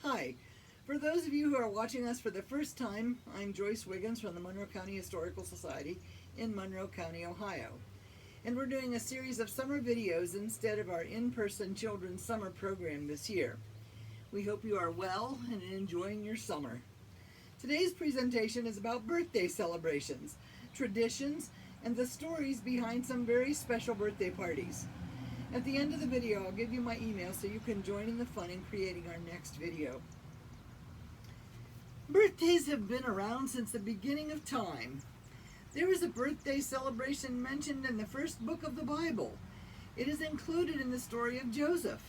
Hi. For those of you who are watching us for the first time, I'm Joyce Wiggins from the Monroe County Historical Society in Monroe County, Ohio. And we're doing a series of summer videos instead of our in-person children's summer program this year. We hope you are well and enjoying your summer. Today's presentation is about birthday celebrations, traditions, and the stories behind some very special birthday parties. At the end of the video, I'll give you my email so you can join in the fun in creating our next video. Birthdays have been around since the beginning of time. There is a birthday celebration mentioned in the first book of the Bible. It is included in the story of Joseph.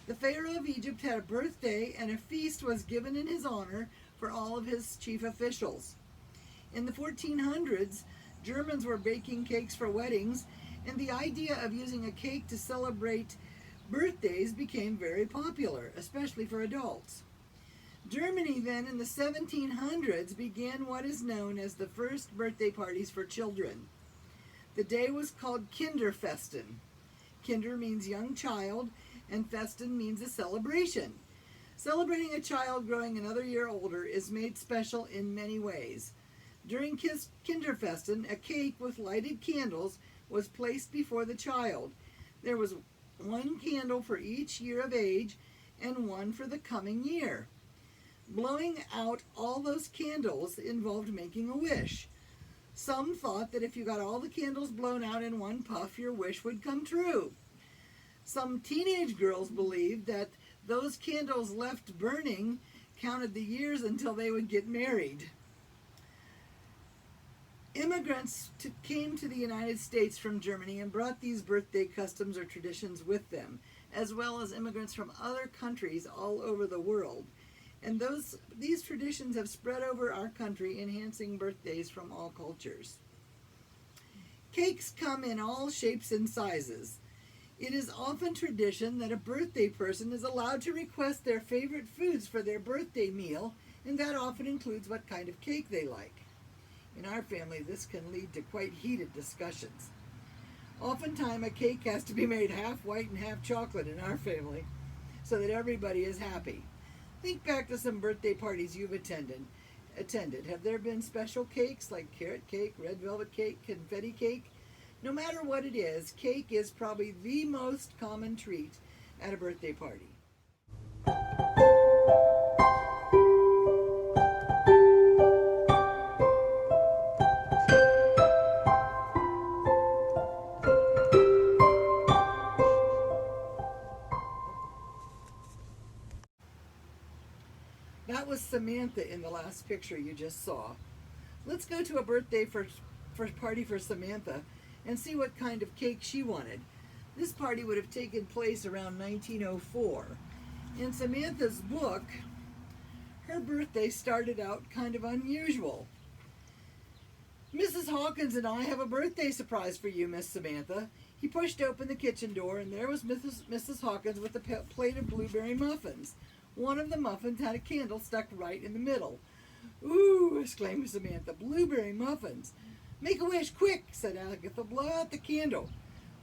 The Pharaoh of Egypt had a birthday, and a feast was given in his honor for all of his chief officials. In the 1400s, Germans were baking cakes for weddings, and the idea of using a cake to celebrate birthdays became very popular, especially for adults. Germany then in the 1700s began what is known as the first birthday parties for children. The day was called Kinderfesten. Kinder means young child, and Festen means a celebration. Celebrating a child growing another year older is made special in many ways. During Kinderfesten, a cake with lighted candles was placed before the child. There was one candle for each year of age and one for the coming year. Blowing out all those candles involved making a wish. Some thought that if you got all the candles blown out in one puff, your wish would come true. Some teenage girls believed that those candles left burning counted the years until they would get married. Immigrants came to the United States from Germany and brought these birthday customs or traditions with them, as well as immigrants from other countries all over the world. And these traditions have spread over our country, enhancing birthdays from all cultures. Cakes come in all shapes and sizes. It is often tradition that a birthday person is allowed to request their favorite foods for their birthday meal, and that often includes what kind of cake they like. In our family, this can lead to quite heated discussions. Oftentimes, a cake has to be made half white and half chocolate in our family, so that everybody is happy. Think back to some birthday parties you've attended. Have there been special cakes like carrot cake, red velvet cake, confetti cake? No matter what it is, cake is probably the most common treat at a birthday party. That was Samantha in the last picture you just saw. Let's go to a birthday party for Samantha and see what kind of cake she wanted. This party would have taken place around 1904. In Samantha's book, her birthday started out kind of unusual. Mrs. Hawkins and I have a birthday surprise for you, Miss Samantha. He pushed open the kitchen door, and there was Mrs. Hawkins with a plate of blueberry muffins. One of the muffins had a candle stuck right in the middle. "Ooh!" exclaimed Samantha. "Blueberry muffins!" "Make a wish, quick!" said Agatha. "Blow out the candle."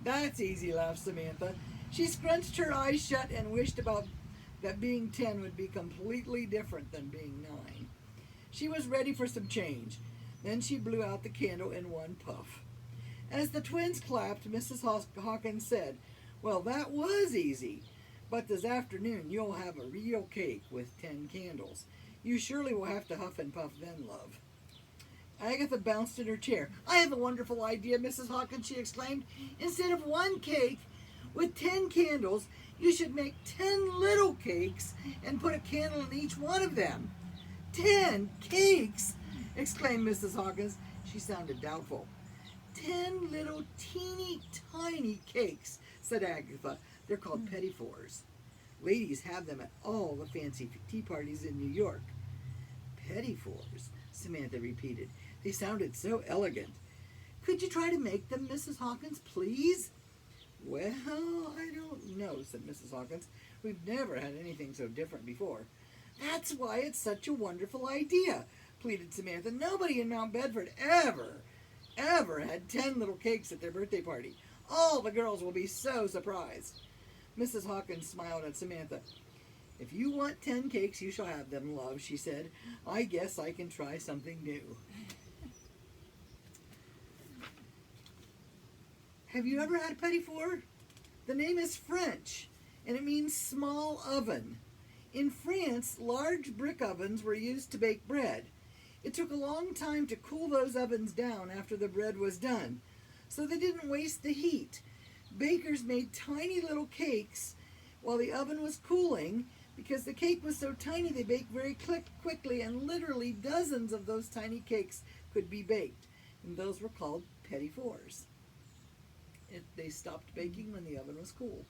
"That's easy," laughed Samantha. She scrunched her eyes shut and wished about that being 10 would be completely different than being 9. She was ready for some change. Then she blew out the candle in one puff. As the twins clapped, Mrs. Hawkins said, "Well, that was easy. But this afternoon you'll have a real cake with 10 candles. You surely will have to huff and puff then, love." Agatha bounced in her chair. "I have a wonderful idea, Mrs. Hawkins," she exclaimed. "Instead of one cake with 10 candles, you should make 10 little cakes and put a candle in each one of them." "10 cakes!" exclaimed Mrs. Hawkins. She sounded doubtful. 10 little teeny tiny cakes," said Agatha. "They're called petit fours. Ladies have them at all the fancy tea parties in New York." "Petit fours," Samantha repeated. They sounded so elegant. "Could you try to make them, Mrs. Hawkins, please?" "Well, I don't know," said Mrs. Hawkins. "We've never had anything so different before." "That's why it's such a wonderful idea," pleaded Samantha. "Nobody in Mount Bedford ever had 10 little cakes at their birthday party. All the girls will be so surprised." Mrs. Hawkins smiled at Samantha. "If you want 10 cakes, you shall have them, love," she said. "I guess I can try something new." Have you ever had a petit four? The name is French, and it means small oven. In France, large brick ovens were used to bake bread. It took a long time to cool those ovens down after the bread was done, so they didn't waste the heat. Bakers made tiny little cakes while the oven was cooling. Because the cake was so tiny, they baked very quickly, and literally dozens of those tiny cakes could be baked. And those were called petit fours. They stopped baking when the oven was cool.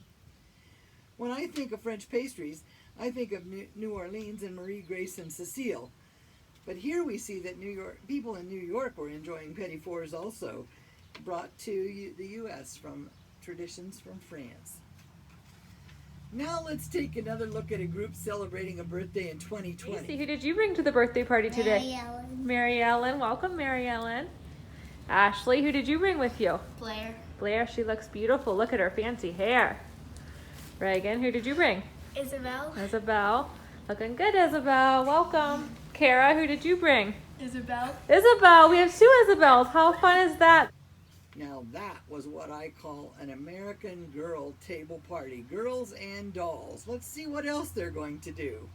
When I think of French pastries, I think of New Orleans and Marie, Grace, and Cecile. But here we see that people in New York were enjoying petit fours also, brought to the U.S. from traditions from France. Now let's take another look at a group celebrating a birthday in 2020. Casey, who did you bring to the birthday party today? Mary Ellen. Mary Ellen. Welcome, Mary Ellen. Ashley, who did you bring with you? Blair. Blair, she looks beautiful. Look at her fancy hair. Reagan, who did you bring? Isabel. Isabel. Looking good, Isabel. Welcome. Kara, who did you bring? Isabel. Isabel. We have 2 Isabels. How fun is that? Now that was what I call an American Girl table party. Girls and dolls. Let's see what else they're going to do.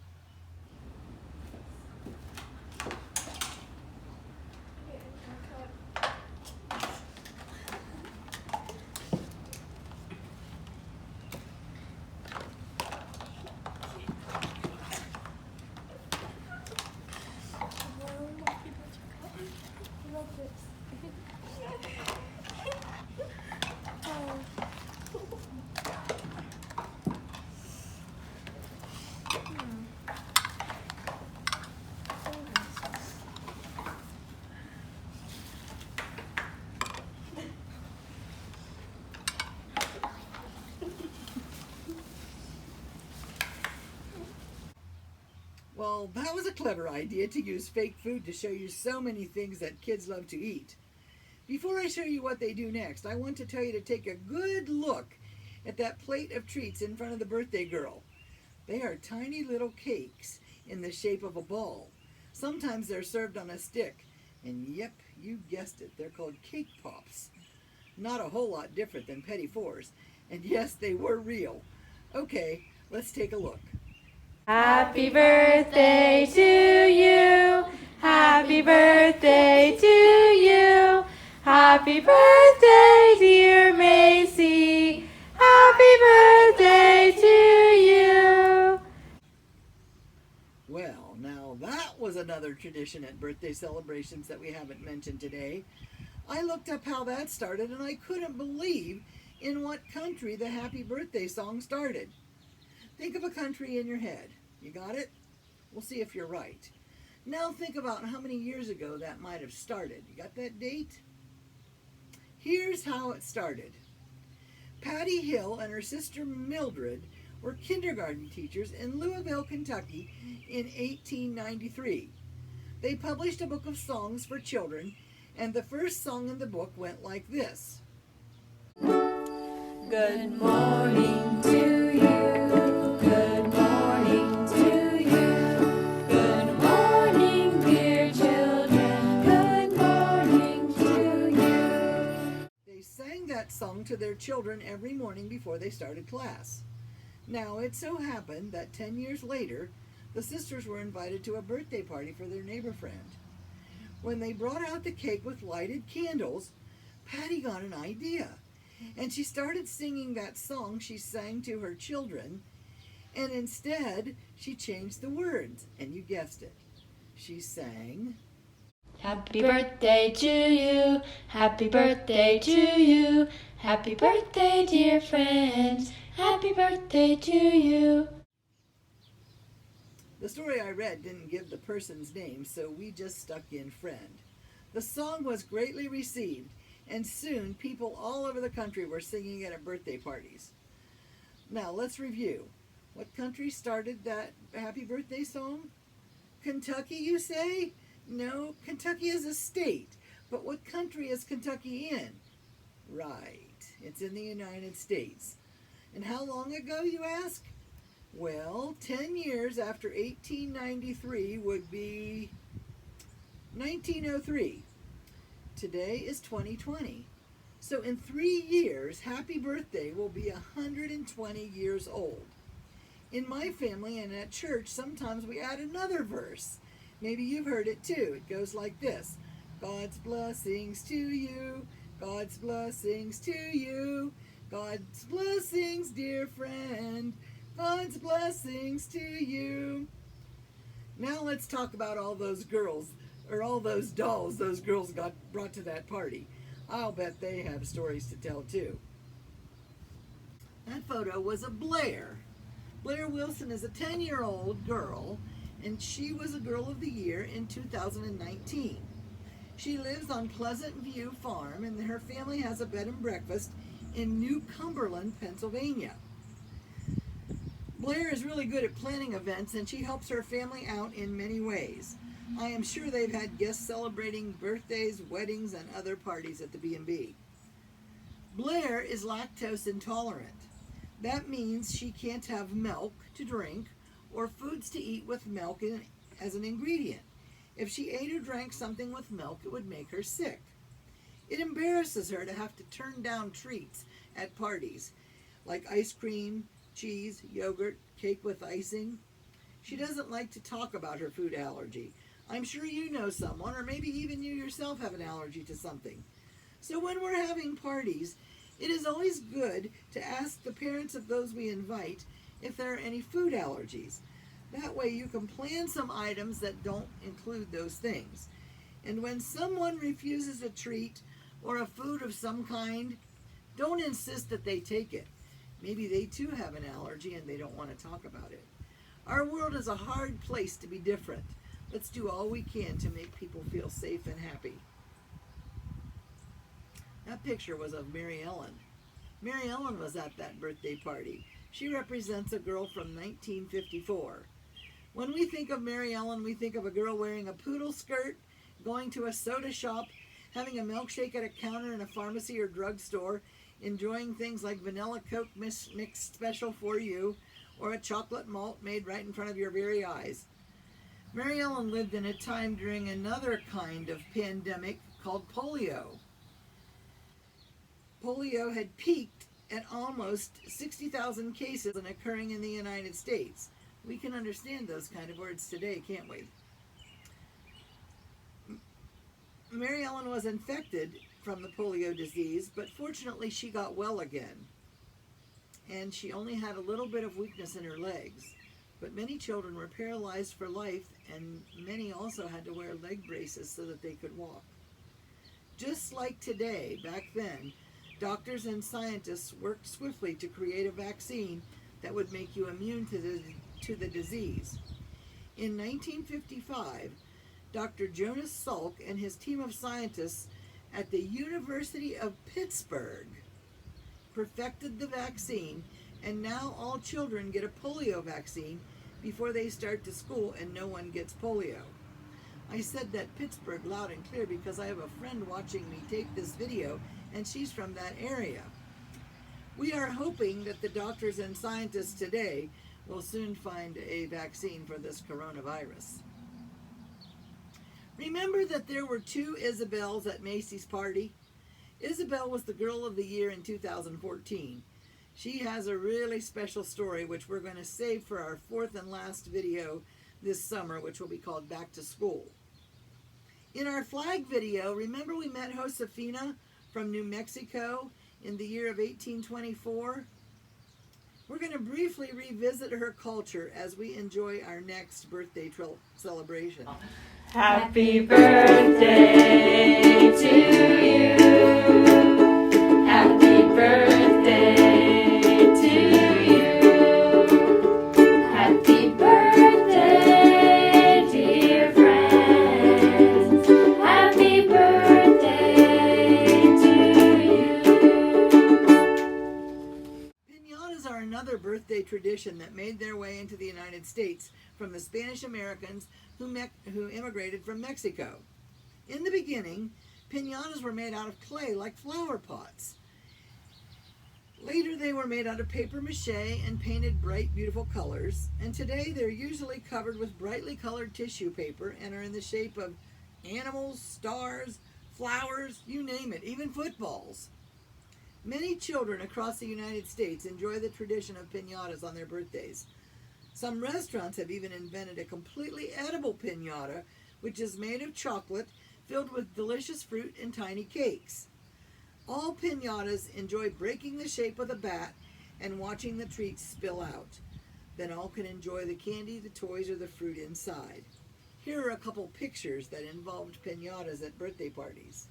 Well, that was a clever idea to use fake food to show you so many things that kids love to eat. Before I show you what they do next, I want to tell you to take a good look at that plate of treats in front of the birthday girl. They are tiny little cakes in the shape of a ball. Sometimes they're served on a stick. And yep, you guessed it, they're called cake pops. Not a whole lot different than petit fours. And yes, they were real. Okay, let's take a look. Happy birthday to you. Happy birthday to you. Happy birthday, dear Macy. Happy birthday to you. Well, now that was another tradition at birthday celebrations that we haven't mentioned today. I looked up how that started, and I couldn't believe in what country the happy birthday song started. Think of a country in your head. You got it? We'll see if you're right. Now think about how many years ago that might have started. You got that date? Here's how it started. Patty Hill and her sister Mildred were kindergarten teachers in Louisville, Kentucky in 1893. They published a book of songs for children, and the first song in the book went like this. Good morning to you. Good morning to you. Good morning, dear children. Good morning to you. They sang that song to their children every morning before they started class. Now, it so happened that 10 years later, the sisters were invited to a birthday party for their neighbor friend. When they brought out the cake with lighted candles, Patty got an idea. And she started singing that song she sang to her children, and instead she changed the words, and you guessed it. She sang, Happy birthday to you, happy birthday to you, happy birthday dear friends, happy birthday to you. The story I read didn't give the person's name, so we just stuck in friend. The song was greatly received, and soon people all over the country were singing it at birthday parties. Now let's review. What country started that happy birthday song? Kentucky, you say? No, Kentucky is a state. But what country is Kentucky in? Right, it's in the United States. And how long ago, you ask? Well, 10 years after 1893 would be 1903. Today is 2020. So in 3 years, happy birthday will be 120 years old. In my family and at church, sometimes we add another verse. Maybe you've heard it too. It goes like this: God's blessings to you, God's blessings to you, God's blessings, dear friend, God's blessings to you. Now let's talk about all those girls, or all those dolls those girls got brought to that party. I'll bet they have stories to tell too. That photo was of Blair. Blair Wilson is a 10-year-old girl, and she was a Girl of the Year in 2019. She lives on Pleasant View Farm, and her family has a bed and breakfast in New Cumberland, Pennsylvania. Blair is really good at planning events, and she helps her family out in many ways. I am sure they've had guests celebrating birthdays, weddings, and other parties at the B&B. Blair is lactose intolerant. That means she can't have milk to drink or foods to eat with milk as an ingredient. If she ate or drank something with milk, it would make her sick. It embarrasses her to have to turn down treats at parties, like ice cream, cheese, yogurt, cake with icing. She doesn't like to talk about her food allergy. I'm sure you know someone, or maybe even you yourself have an allergy to something. So when we're having parties, it is always good to ask the parents of those we invite if there are any food allergies. That way you can plan some items that don't include those things. And when someone refuses a treat or a food of some kind, don't insist that they take it. Maybe they too have an allergy and they don't want to talk about it. Our world is a hard place to be different. Let's do all we can to make people feel safe and happy. That picture was of Mary Ellen. Mary Ellen was at that birthday party. She represents a girl from 1954. When we think of Mary Ellen, we think of a girl wearing a poodle skirt, going to a soda shop, having a milkshake at a counter in a pharmacy or drugstore, enjoying things like vanilla Coke mixed special for you, or a chocolate malt made right in front of your very eyes. Mary Ellen lived in a time during another kind of pandemic called polio. Polio had peaked at almost 60,000 cases and occurring in the United States. We can understand those kind of words today, can't we? Mary Ellen was infected from the polio disease, but fortunately she got well again. And she only had a little bit of weakness in her legs. But many children were paralyzed for life, and many also had to wear leg braces so that they could walk. Just like today, back then, doctors and scientists worked swiftly to create a vaccine that would make you immune to the disease. In 1955, Dr. Jonas Salk and his team of scientists at the University of Pittsburgh perfected the vaccine, and now all children get a polio vaccine before they start to school, and no one gets polio. I said that Pittsburgh loud and clear because I have a friend watching me tape this video, and she's from that area. We are hoping that the doctors and scientists today will soon find a vaccine for this coronavirus. Remember that there were two Isabels at Macy's party? Isabel was the Girl of the Year in 2014. She has a really special story which we're going to save for our fourth and last video this summer, which will be called Back to School. In our flag video, remember we met Josefina from New Mexico in the year of 1824? We're going to briefly revisit her culture as we enjoy our next birthday celebration. Happy birthday to you. Happy birthday to you. Happy birthday, dear friends. Happy birthday to you. Piñatas are another birthday tradition that made their way into the United States from the Spanish Americans who immigrated from Mexico. In the beginning, piñatas were made out of clay like flower pots. Later they were made out of paper mache and painted bright, beautiful colors, and today they're usually covered with brightly colored tissue paper and are in the shape of animals, stars, flowers, you name it, even footballs. Many children across the United States enjoy the tradition of piñatas on their birthdays. Some restaurants have even invented a completely edible piñata, which is made of chocolate filled with delicious fruit and tiny cakes. All piñatas enjoy breaking the shape of the bat and watching the treats spill out. Then all can enjoy the candy, the toys, or the fruit inside. Here are a couple pictures that involved piñatas at birthday parties.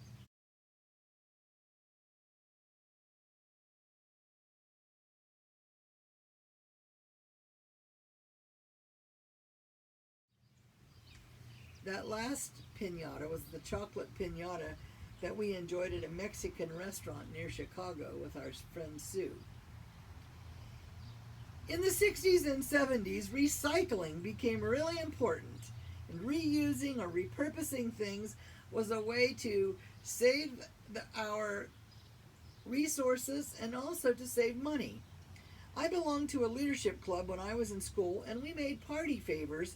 That last piñata was the chocolate piñata that we enjoyed at a Mexican restaurant near Chicago with our friend Sue. In the 60s and 70s, recycling became really important, and reusing or repurposing things was a way to save our resources and also to save money. I belonged to a leadership club when I was in school, and we made party favors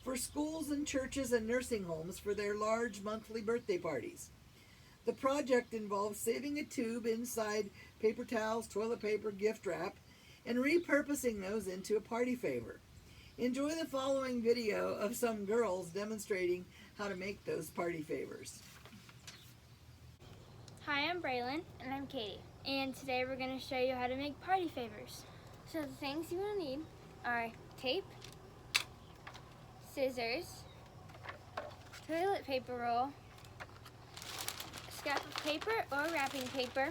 for schools and churches and nursing homes for their large monthly birthday parties. The project involved saving a tube inside paper towels, toilet paper, gift wrap, and repurposing those into a party favor. Enjoy the following video of some girls demonstrating how to make those party favors. Hi, I'm Braylon. And I'm Katie. And today we're going to show you how to make party favors. So the things you will need are tape, scissors, toilet paper roll, a scrap of paper or wrapping paper,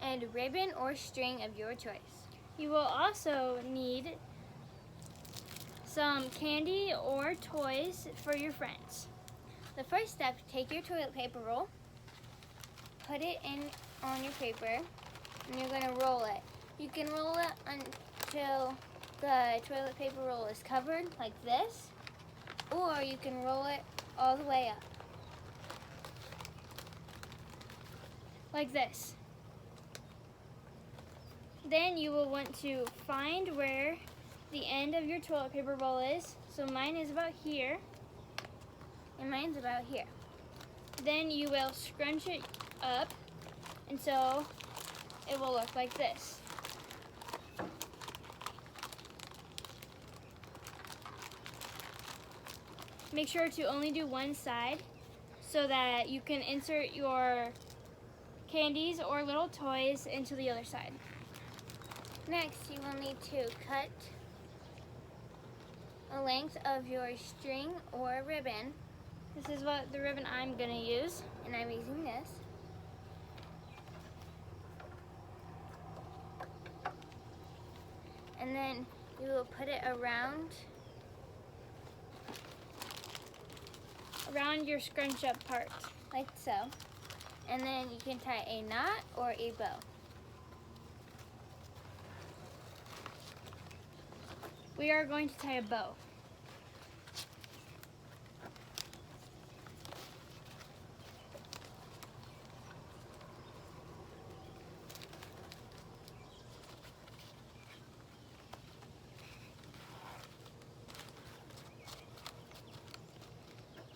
and ribbon or string of your choice. You will also need some candy or toys for your friends. The first step, take your toilet paper roll, put it in on your paper, and you're going to roll it. You can roll it until the toilet paper roll is covered like this, or you can roll it all the way up like this. Then you will want to find where the end of your toilet paper roll is. So mine is about here, and mine's about here. Then you will scrunch it up, and so it will look like this. Make sure to only do one side so that you can insert your candies or little toys into the other side. Next, you will need to cut a length of your string or ribbon. This is what the ribbon I'm going to use, and I'm using this. And then you will put it around your scrunch up part, like so. And then you can tie a knot or a bow. We are going to tie a bow.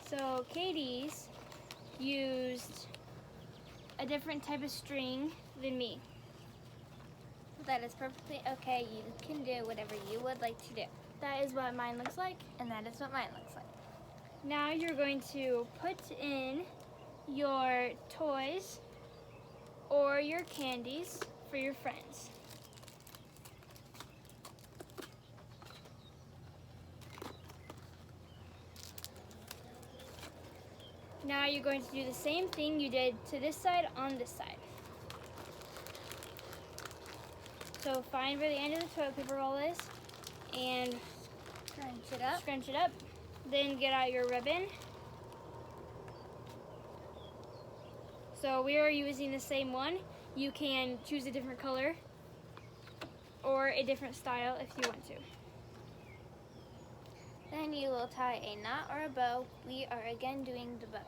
So Katie's used a different type of string than me. That is perfectly okay. You can do whatever you would like to do. That is what mine looks like, and that is what mine looks like. Now you're going to put in your toys or your candies for your friends. Now you're going to do the same thing you did to this side on this side. So find where the end of the toilet paper roll is and scrunch it up. Then get out your ribbon. So we are using the same one. You can choose a different color or a different style if you want to. Then you will tie a knot or a bow. We are again doing the bow.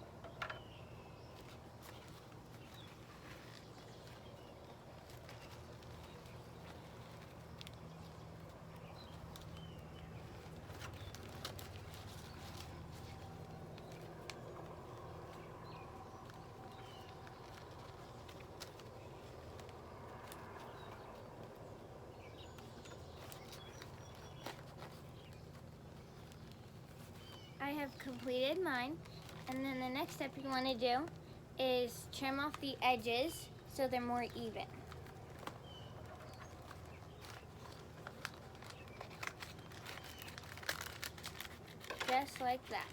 have completed mine. And then the next step you want to do is trim off the edges so they're more even. Just like that.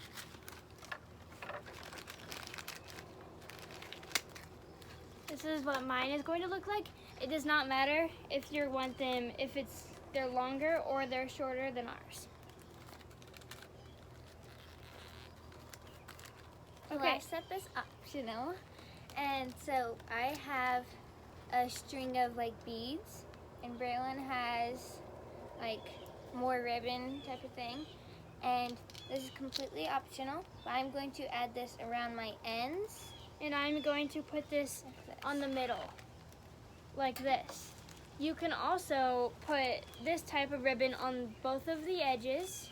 This is what mine is going to look like. It does not matter if you want them, if they're longer or they're shorter than ours. The last step is optional. And so I have a string of like beads, and Braylon has like more ribbon type of thing. And this is completely optional, but I'm going to add this around my ends. And I'm going to put this on the middle, like this. You can also put this type of ribbon on both of the edges,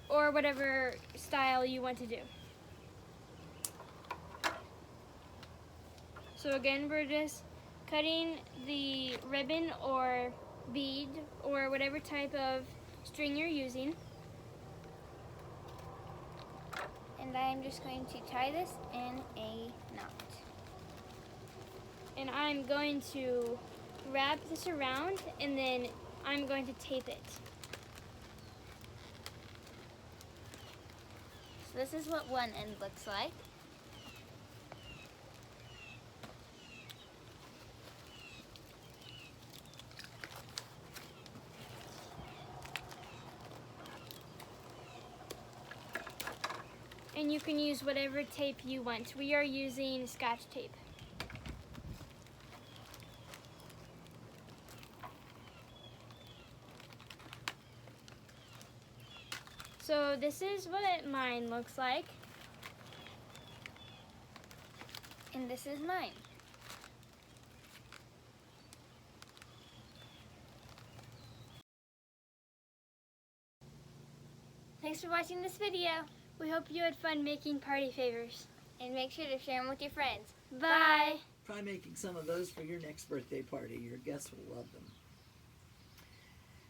or whatever style you want to do. So again, we're just cutting the ribbon or bead or whatever type of string you're using. And I'm just going to tie this in a knot. And I'm going to wrap this around, and then I'm going to tape it. So this is what one end looks like. And you can use whatever tape you want. We are using Scotch tape. So this is what mine looks like. And this is mine. Thanks for watching this video. We hope you had fun making party favors. And make sure to share them with your friends. Bye! Try making some of those for your next birthday party. Your guests will love them.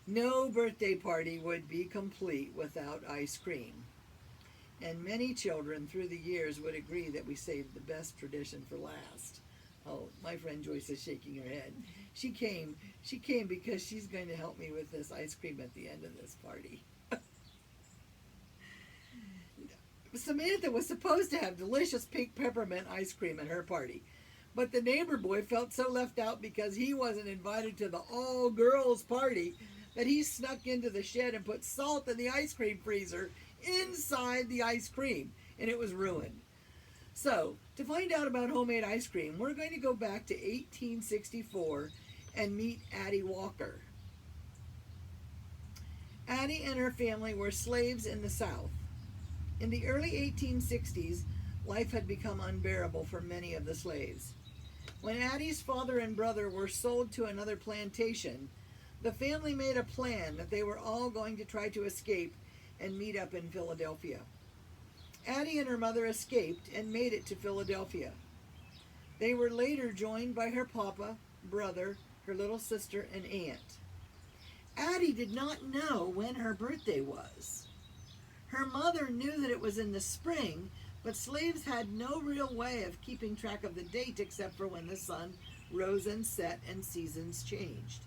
No birthday party would be complete without ice cream. And many children through the years would agree that we saved the best tradition for last. Oh, my friend Joyce is shaking her head. She came because she's going to help me with this ice cream at the end of this party. Samantha was supposed to have delicious pink peppermint ice cream at her party, but the neighbor boy felt so left out because he wasn't invited to the all-girls party that he snuck into the shed and put salt in the ice cream freezer inside the ice cream, and it was ruined. So, to find out about homemade ice cream, we're going to go back to 1864 and meet Addie Walker. Addie and her family were slaves in the South. In the early 1860s, life had become unbearable for many of the slaves. When Addie's father and brother were sold to another plantation, the family made a plan that they were all going to try to escape and meet up in Philadelphia. Addie and her mother escaped and made it to Philadelphia. They were later joined by her papa, brother, her little sister, and aunt. Addie did not know when her birthday was. Her mother knew that it was in the spring, but slaves had no real way of keeping track of the date except for when the sun rose and set and seasons changed.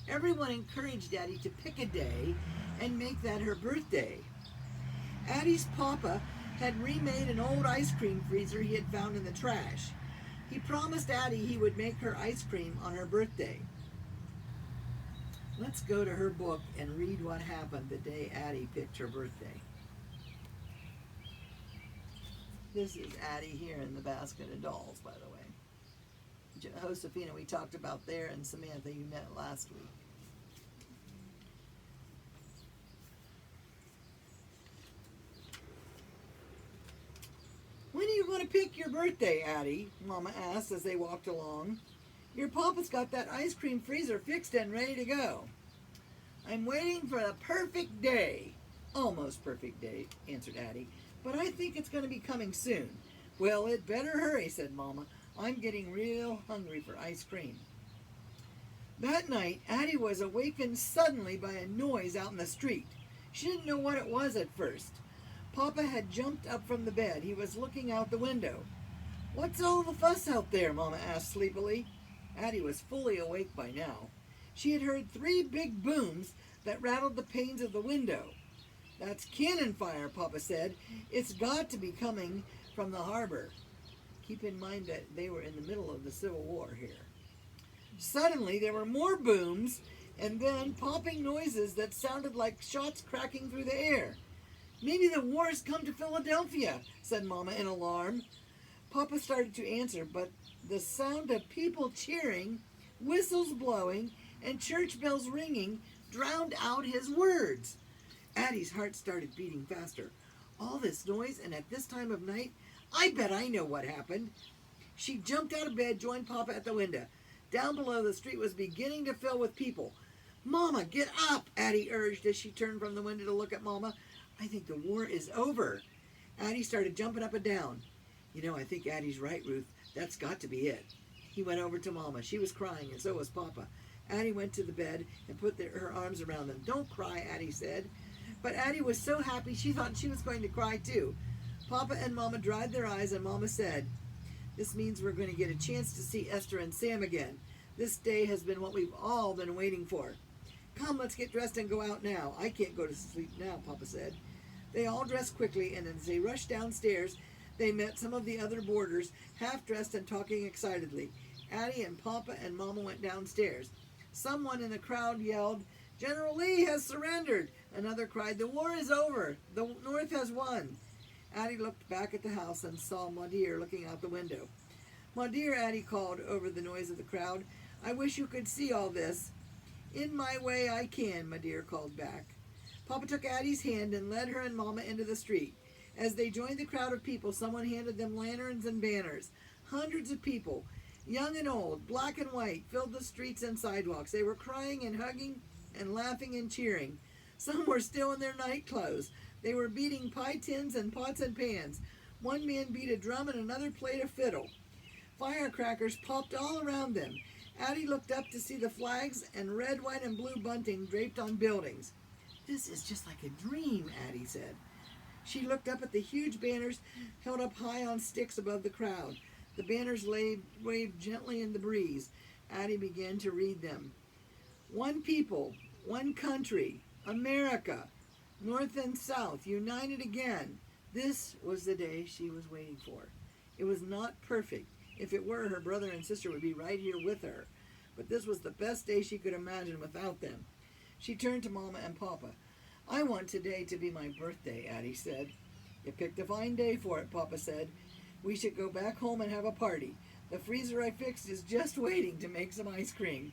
Everyone encouraged Addie to pick a day and make that her birthday. Addie's papa had remade an old ice cream freezer he had found in the trash. He promised Addie he would make her ice cream on her birthday. Let's go to her book and read what happened the day Addie picked her birthday. This is Addie here in the basket of dolls, by the way. Josefina we talked about there, and Samantha you met last week. When are you going to pick your birthday, Addie? Mama asked as they walked along. Your papa's got that ice cream freezer fixed and ready to go. I'm waiting for the perfect day. Almost perfect day, answered Addie, but I think it's going to be coming soon. Well, it better hurry, said Mama. I'm getting real hungry for ice cream. That night, Addie was awakened suddenly by a noise out in the street. She didn't know what it was at first. Papa had jumped up from the bed. He was looking out the window. "What's all the fuss out there?" Mama asked sleepily. Addie was fully awake by now. She had heard 3 big booms that rattled the panes of the window. "That's cannon fire," Papa said. "It's got to be coming from the harbor." Keep in mind that they were in the middle of the Civil War here. Suddenly there were more booms and then popping noises that sounded like shots cracking through the air. "Maybe the war has come to Philadelphia," said Mama in alarm. Papa started to answer, but the sound of people cheering, whistles blowing, and church bells ringing drowned out his words. Addie's heart started beating faster. All this noise, and at this time of night? I bet I know what happened. She jumped out of bed, joined Papa at the window. Down below, the street was beginning to fill with people. "Mama, get up," Addie urged as she turned from the window to look at Mama. "I think the war is over." Addie started jumping up and down. "You know, I think Addie's right, Ruth. That's got to be it." He went over to Mama. She was crying, and so was Papa. Addie went to the bed and put her arms around them. "Don't cry," Addie said. But Addie was so happy she thought she was going to cry too. Papa and Mama dried their eyes, and Mama said, "This means we're going to get a chance to see Esther and Sam again. This day has been what we've all been waiting for. Come, let's get dressed and go out now." "I can't go to sleep now," Papa said. They all dressed quickly, and as they rushed downstairs, they met some of the other boarders, half-dressed and talking excitedly. Addie and Papa and Mama went downstairs. Someone in the crowd yelled, "General Lee has surrendered." Another cried, "The war is over. The North has won." Addie looked back at the house and saw Ma Dear looking out the window. "Ma Dear," Addie called over the noise of the crowd, "I wish you could see all this." "In my way I can," Ma Dear called back. Papa took Addie's hand and led her and Mama into the street. As they joined the crowd of people, someone handed them lanterns and banners. Hundreds of people, young and old, black and white, filled the streets and sidewalks. They were crying and hugging and laughing and cheering. Some were still in their night clothes. They were beating pie tins and pots and pans. One man beat a drum and another played a fiddle. Firecrackers popped all around them. Addie looked up to see the flags and red, white, and blue bunting draped on buildings. "This is just like a dream," Addie said. She looked up at the huge banners held up high on sticks above the crowd. The banners waved gently in the breeze. Addie began to read them. "One people, one country, America, North and South, united again." This was the day she was waiting for. It was not perfect. If it were, her brother and sister would be right here with her. But this was the best day she could imagine without them. She turned to Mama and Papa. "I want today to be my birthday," Addie said. "You picked a fine day for it," Papa said. "We should go back home and have a party. The freezer I fixed is just waiting to make some ice cream."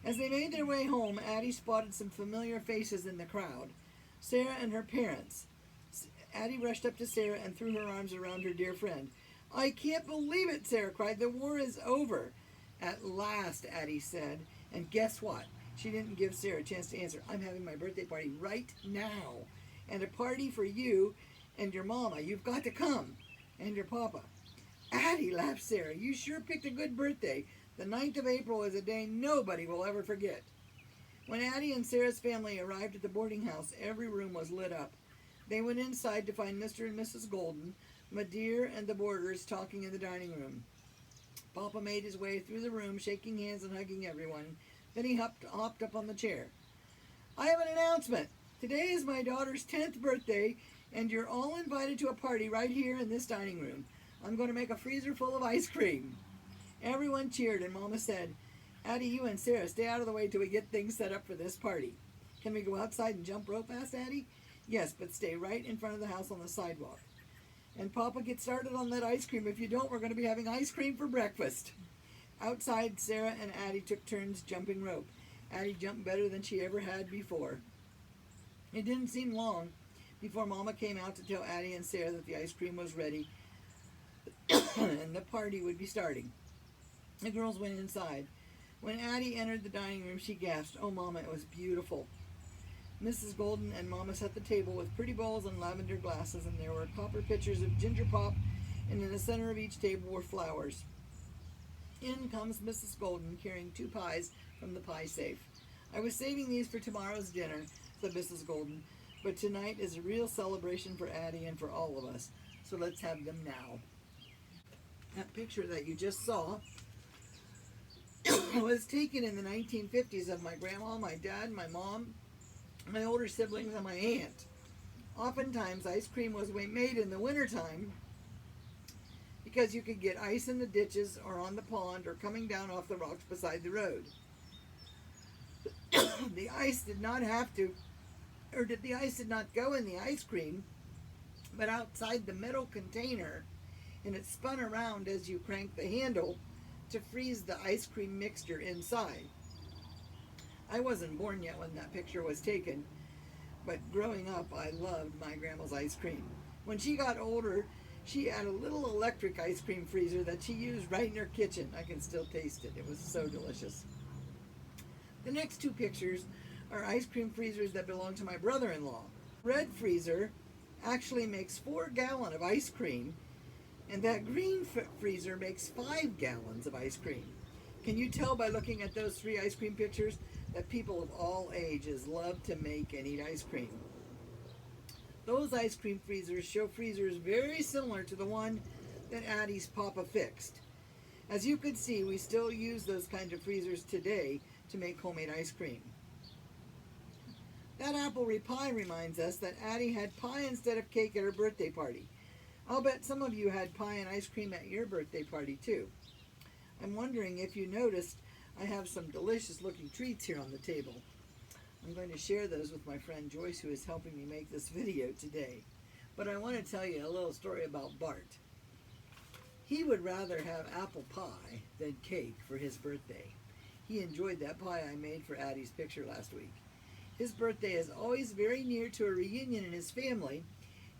As they made their way home, Addie spotted some familiar faces in the crowd. Sarah and her parents. Addie rushed up to Sarah and threw her arms around her dear friend. "I can't believe it," Sarah cried. "The war is over." "At last," Addie said. And guess what? She didn't give Sarah a chance to answer. "I'm having my birthday party right now. And a party for you and your mama. You've got to come. And your papa." "Addie," laughed Sarah, "you sure picked a good birthday. The 9th of April is a day nobody will ever forget." When Addie and Sarah's family arrived at the boarding house, every room was lit up. They went inside to find Mr. and Mrs. Golden, Ma Dear, and the boarders talking in the dining room. Papa made his way through the room, shaking hands and hugging everyone. Then he hopped up on the chair. "I have an announcement. Today is my daughter's 10th birthday, and you're all invited to a party right here in this dining room. I'm going to make a freezer full of ice cream." Everyone cheered, and Mama said, "Addie, you and Sarah stay out of the way till we get things set up for this party." "Can we go outside and jump rope?" asked Addie. "Yes, but stay right in front of the house on the sidewalk." "And Papa, get started on that ice cream. If you don't, we're going to be having ice cream for breakfast." Outside, Sarah and Addie took turns jumping rope. Addie jumped better than she ever had before. It didn't seem long before Mama came out to tell Addie and Sarah that the ice cream was ready and the party would be starting. The girls went inside. When Addie entered the dining room, she gasped, "Oh, Mama, it was beautiful." Mrs. Golden and Mama set the table with pretty bowls and lavender glasses, and there were copper pitchers of ginger pop, and in the center of each table were flowers. In comes Mrs. Golden, carrying 2 pies from the pie safe. "I was saving these for tomorrow's dinner," said Mrs. Golden. But tonight is a real celebration for Addie and for all of us. So let's have them now. That picture that you just saw was taken in the 1950s of my grandma, my dad, my mom, my older siblings, and my aunt. Oftentimes, ice cream was made in the wintertime because you could get ice in the ditches or on the pond or coming down off the rocks beside the road. The ice did not go in the ice cream, but outside the metal container, and it spun around as you cranked the handle to freeze the ice cream mixture inside. I wasn't born yet when that picture was taken, but growing up, I loved my grandma's ice cream. When she got older, she had a little electric ice cream freezer that she used right in her kitchen. I can still taste it. It was so delicious. The next two pictures are ice cream freezers that belong to my brother-in-law. Red freezer actually makes 4 gallons of ice cream, and that green freezer makes 5 gallons of ice cream. Can you tell by looking at those 3 ice cream pictures that people of all ages love to make and eat ice cream? Those ice cream freezers show freezers very similar to the one that Addie's Papa fixed. As you could see, we still use those kinds of freezers today to make homemade ice cream. That apple pie reminds us that Addie had pie instead of cake at her birthday party. I'll bet some of you had pie and ice cream at your birthday party too. I'm wondering if you noticed I have some delicious looking treats here on the table. I'm going to share those with my friend Joyce, who is helping me make this video today. But I want to tell you a little story about Bart. He would rather have apple pie than cake for his birthday. He enjoyed that pie I made for Addie's picture last week. His birthday is always very near to a reunion in his family,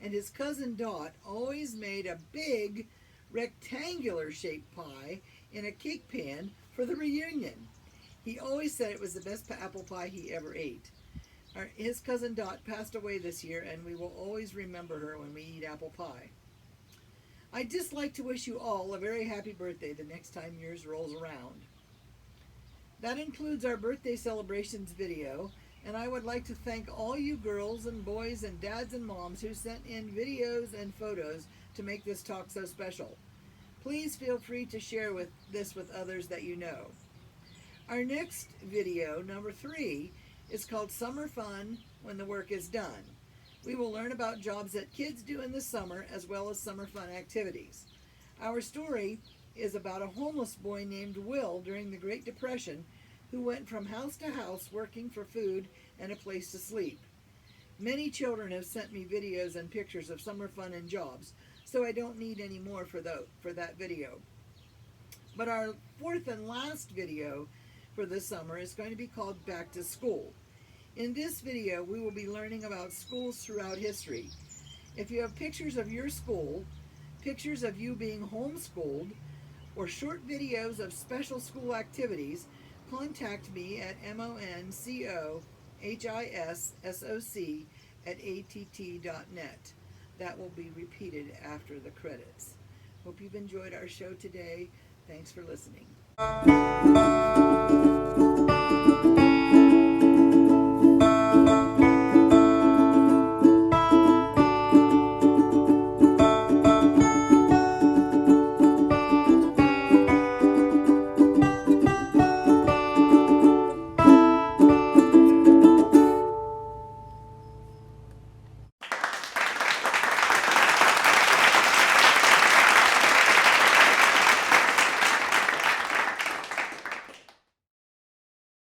and his cousin Dot always made a big rectangular shaped pie in a cake pan for the reunion. He always said it was the best apple pie he ever ate. His cousin Dot passed away this year, and we will always remember her when we eat apple pie. I'd just like to wish you all a very happy birthday the next time yours rolls around. That includes our birthday celebrations video, and I would like to thank all you girls and boys and dads and moms who sent in videos and photos to make this talk so special. Please feel free to share this with others that you know. Our next video, number 3, is called Summer Fun When the Work is Done. We will learn about jobs that kids do in the summer as well as summer fun activities. Our story is about a homeless boy named Will during the Great Depression who went from house to house working for food and a place to sleep. Many children have sent me videos and pictures of summer fun and jobs, so I don't need any more for that video. But our 4th and last video for this summer is going to be called Back to School. In this video, we will be learning about schools throughout history. If you have pictures of your school, pictures of you being homeschooled, or short videos of special school activities, contact me at monchohissoc@att.net. That will be repeated after the credits. Hope you've enjoyed our show today. Thanks for listening.